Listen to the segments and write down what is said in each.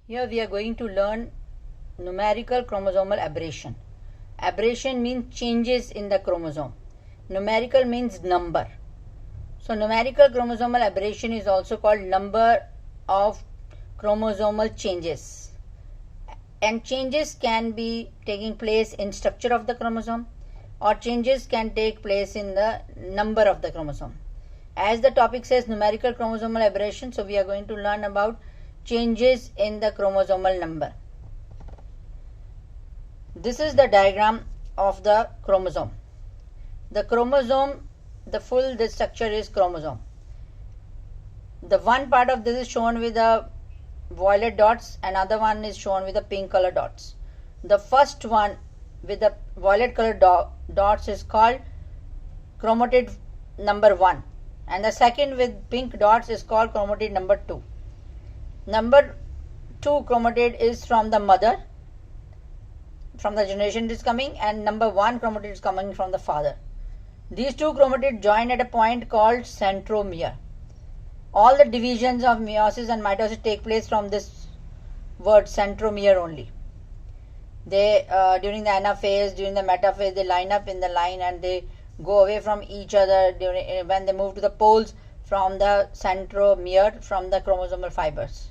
Here we are going to learn numerical chromosomal aberration. Aberration means changes in the chromosome. Numerical means number. So numerical chromosomal aberration is also called number of chromosomal changes. And changes can be taking place in structure of the chromosome, or changes can take place in the number of the chromosome. As the topic says numerical chromosomal aberration, so we are going to learn about changes in the chromosomal number. This is the diagram of the chromosome. The chromosome, this structure is chromosome. The one part of this is shown with the violet dots, another one is shown with the pink color dots. The first one with the violet color dots is called chromatid number 1, and the second with pink dots is called chromatid number 2. Number 2 chromatid is from the mother, from the generation it is coming, and number 1 chromatid is coming from the father. These two chromatids join at a point called centromere. All the divisions of meiosis and mitosis take place from this word centromere only. They during the anaphase, during the metaphase, they line up in the line and they go away from each other when they move to the poles from the centromere, from the chromosomal fibers.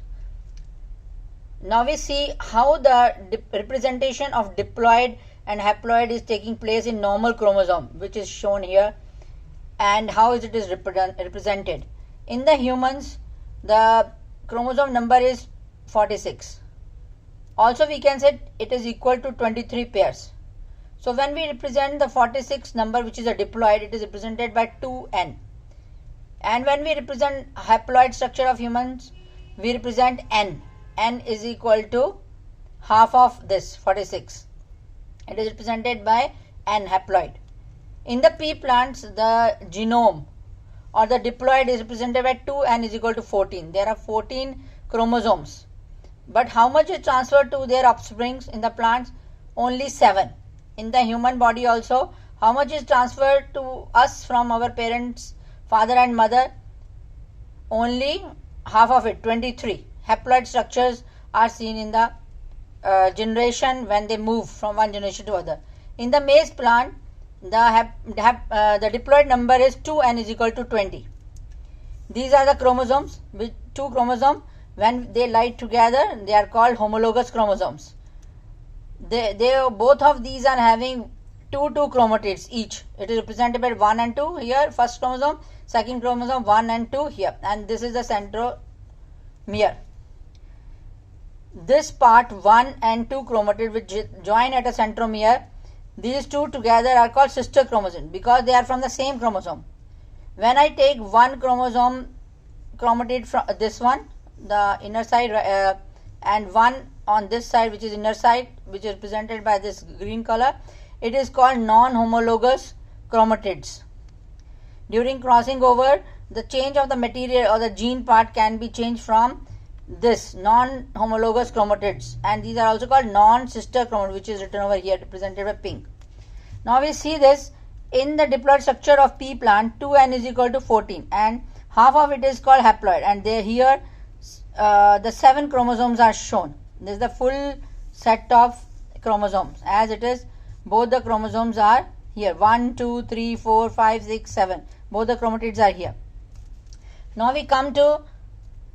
Now we see how the representation of diploid and haploid is taking place in normal chromosome, which is shown here, and how it is represented. In the humans, the chromosome number is 46. Also we can say it is equal to 23 pairs. So when we represent the 46 number, which is a diploid, it is represented by 2n. And when we represent haploid structure of humans, we represent n. N is equal to half of this 46. It is represented by n haploid. In the pea plants, the genome or the diploid is represented by 2n is equal to 14. There are 14 chromosomes. But how much is transferred to their offsprings in the plants? Only 7. In the human body also, how much is transferred to us from our parents, father and mother? Only half of it, 23. Haploid structures are seen in the generation when they move from one generation to other. In the maize plant, the diploid number is 2n is equal to 20. These are the chromosomes, with two chromosomes. When they lie together, they are called homologous chromosomes. Both of these are having two chromatids each. It is represented by 1 and 2 here, first chromosome, second chromosome 1 and 2 here, and this is the centromere. This part 1 and 2 chromatid which join at a centromere, these two together are called sister chromosomes because they are from the same chromosome. When I take one chromatid from this one, the inner side, and one on this side which is inner side, which is represented by this green color, it is called non-homologous chromatids. During crossing over, the change of the material or the gene part can be changed from this non-homologous chromatids, and these are also called non-sister chromatids, which is written over here represented by pink. Now we see this in the diploid structure of pea plant, 2n is equal to 14 and half of it is called haploid, and here the 7 chromosomes are shown. This is the full set of chromosomes as it is. Both the chromosomes are here, 1, 2, 3, 4, 5, 6, 7. Both the chromatids are here. Now we come to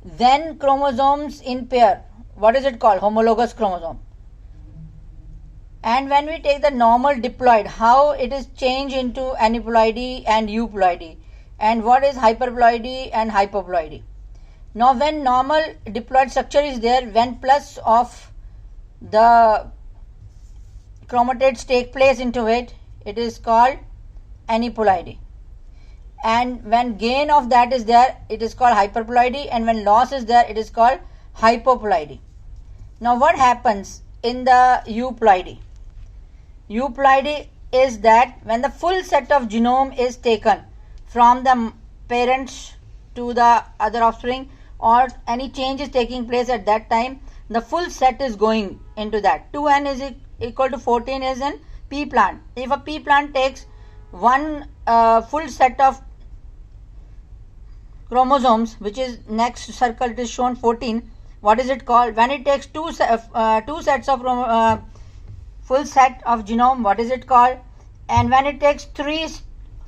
then chromosomes in pair. What is it called? Homologous chromosome. And when we take the normal diploid, how it is changed into aneuploidy and euploidy, and what is hyperploidy and hypoploidy. Now when normal diploid structure is there, when plus of the chromatids take place into it, it is called aneuploidy. And when gain of that is there, it is called hyperploidy, and when loss is there, it is called hypoploidy. Now what happens in the euploidy? Euploidy is that when the full set of genome is taken from the parents to the other offspring, or any change is taking place at that time, the full set is going into that. 2n is equal to 14 is in pea plant. If a pea plant takes one full set of chromosomes, which is next circle, it is shown 14, what is it called? When it takes two sets of full set of genome, what is it called? And when it takes 3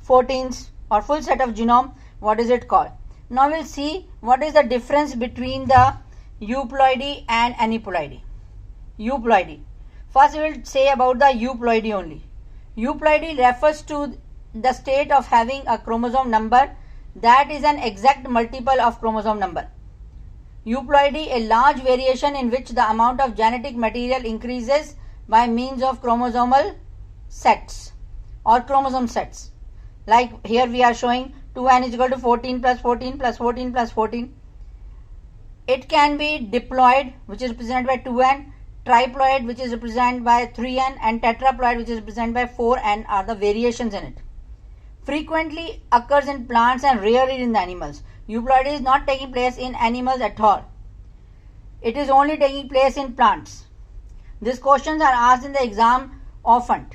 14s or full set of genome, what is it called? Now we'll see what is the difference between the euploidy and aneuploidy. Euploidy. First we will say about the euploidy only. Euploidy refers to the state of having a chromosome number that is an exact multiple of chromosome number. Euploidy, a large variation in which the amount of genetic material increases by means of chromosomal sets or chromosome sets. Like here we are showing 2n is equal to 14 plus 14 plus 14 plus 14. It can be diploid, which is represented by 2n, triploid, which is represented by 3n, and tetraploid, which is represented by 4n, are the variations in it. Frequently occurs in plants and rarely in the animals. Euploidy is not taking place in animals at all. It is only taking place in plants. These questions are asked in the exam often.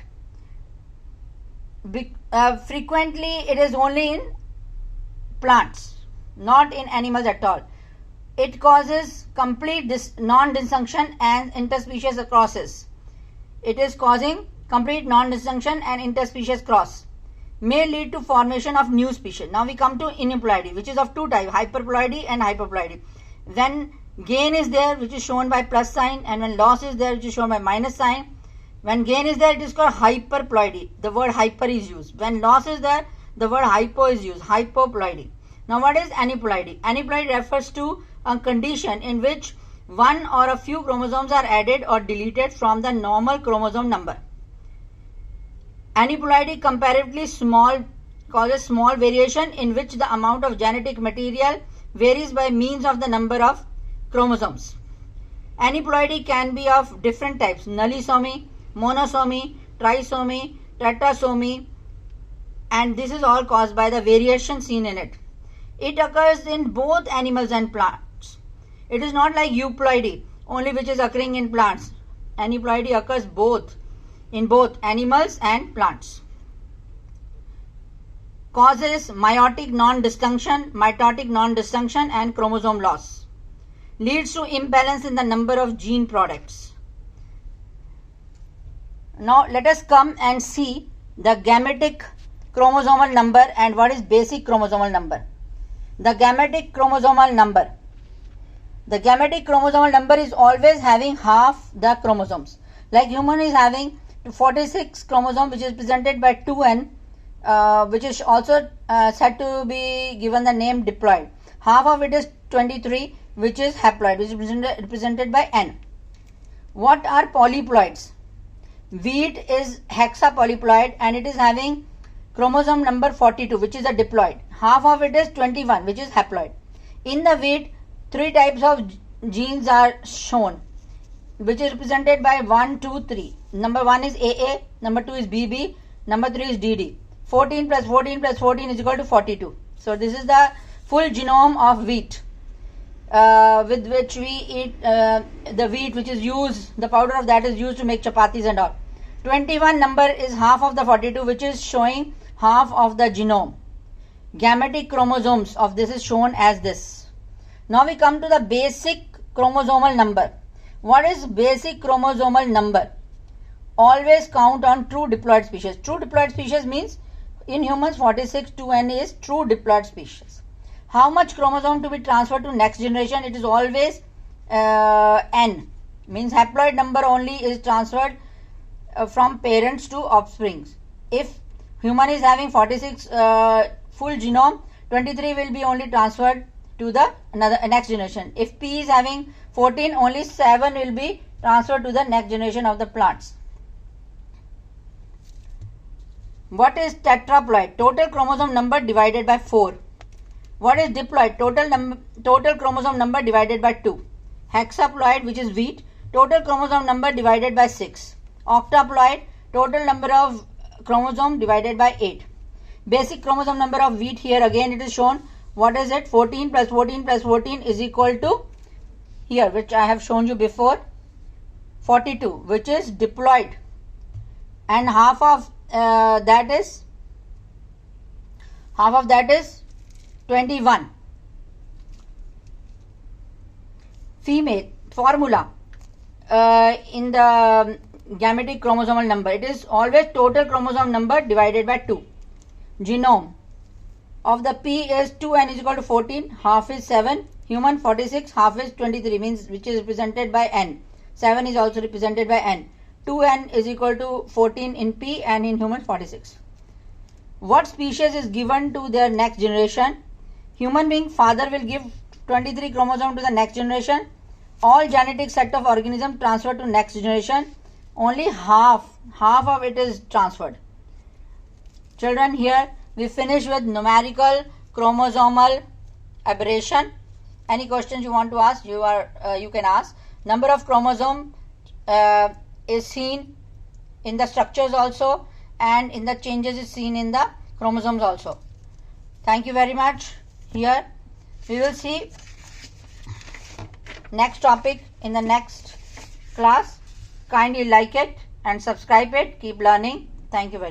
Frequently it is only in plants, not in animals at all. It causes complete non-disjunction and interspecies crosses. It is causing complete non-disjunction and interspecies cross. May lead to formation of new species. Now we come to aneuploidy, which is of two types, hyperploidy and hypoploidy. When gain is there, which is shown by plus sign, and when loss is there, which is shown by minus sign. When gain is there, it is called hyperploidy. The word hyper is used. When loss is there, the word hypo is used, hypoploidy. Now what is aneuploidy? Aneuploidy refers to a condition in which one or a few chromosomes are added or deleted from the normal chromosome number. Aneuploidy comparatively small causes small variation in which the amount of genetic material varies by means of the number of chromosomes. Aneuploidy can be of different types: nullisomy, monosomy, trisomy, tetrasomy, and this is all caused by the variation seen in it. It occurs in both animals and plants. It is not like euploidy only, which is occurring in plants. Aneuploidy occurs in both animals and plants. Causes meiotic non-disjunction, mitotic non-disjunction, and chromosome loss. Leads to imbalance in the number of gene products. Now let us come and see the gametic chromosomal number and what is basic chromosomal number. The gametic chromosomal number. The gametic chromosomal number is always having half the chromosomes. Like human is having 46 chromosome, which is presented by 2n, which is also said to be given the name diploid. Half of it is 23, which is haploid, which is represented by n. What are polyploids? Wheat is hexapolyploid and it is having chromosome number 42, which is a diploid. Half of it is 21, which is haploid. In the wheat, 3 types of genes are shown, which is represented by 1, 2, 3. Number 1 is AA, number 2 is BB, number 3 is DD. 14 plus 14 plus 14 is equal to 42. So this is the full genome of wheat, with which we eat the wheat, which is used, the powder of that is used to make chapatis and all. 21 number is half of the 42, which is showing half of the genome. Gametic chromosomes of this is shown as this. Now we come to the basic chromosomal number. What is basic chromosomal number? Always count on true diploid species. True diploid species means in humans 46 to n is true diploid species. How much chromosome to be transferred to next generation? It is always n. Means haploid number only is transferred from parents to offsprings. If human is having 46 full genome, 23 will be only transferred to the next generation. If P is having 14, only 7 will be transferred to the next generation of the plants. What is tetraploid? Total chromosome number divided by 4. What is diploid? Total chromosome number divided by 2. Hexaploid, which is wheat, total chromosome number divided by 6. Octaploid, total number of chromosome divided by 8. Basic chromosome number of wheat, here again it is shown. What is it? 14 plus 14 plus 14 is equal to, here which I have shown you before, 42, which is diploid, and half of that is 21. female formula in the gametic chromosomal number. It is always total chromosome number divided by 2. Genome of the P is 2n is equal to 14, half is 7, human 46, half is 23, means which is represented by n. 7 is also represented by n. 2n is equal to 14 in P and in human 46. What species is given to their next generation? Human being, father will give 23 chromosome to the next generation. All genetic set of organism transferred to next generation. Only half of it is transferred. Children, here we finish with numerical chromosomal aberration. Any questions you want to ask, you can ask. Number of chromosome is seen in the structures also, and in the changes is seen in the chromosomes also. Thank you very much. Here we will see next topic in the next class. Kindly like it and subscribe it. Keep learning. Thank you very much.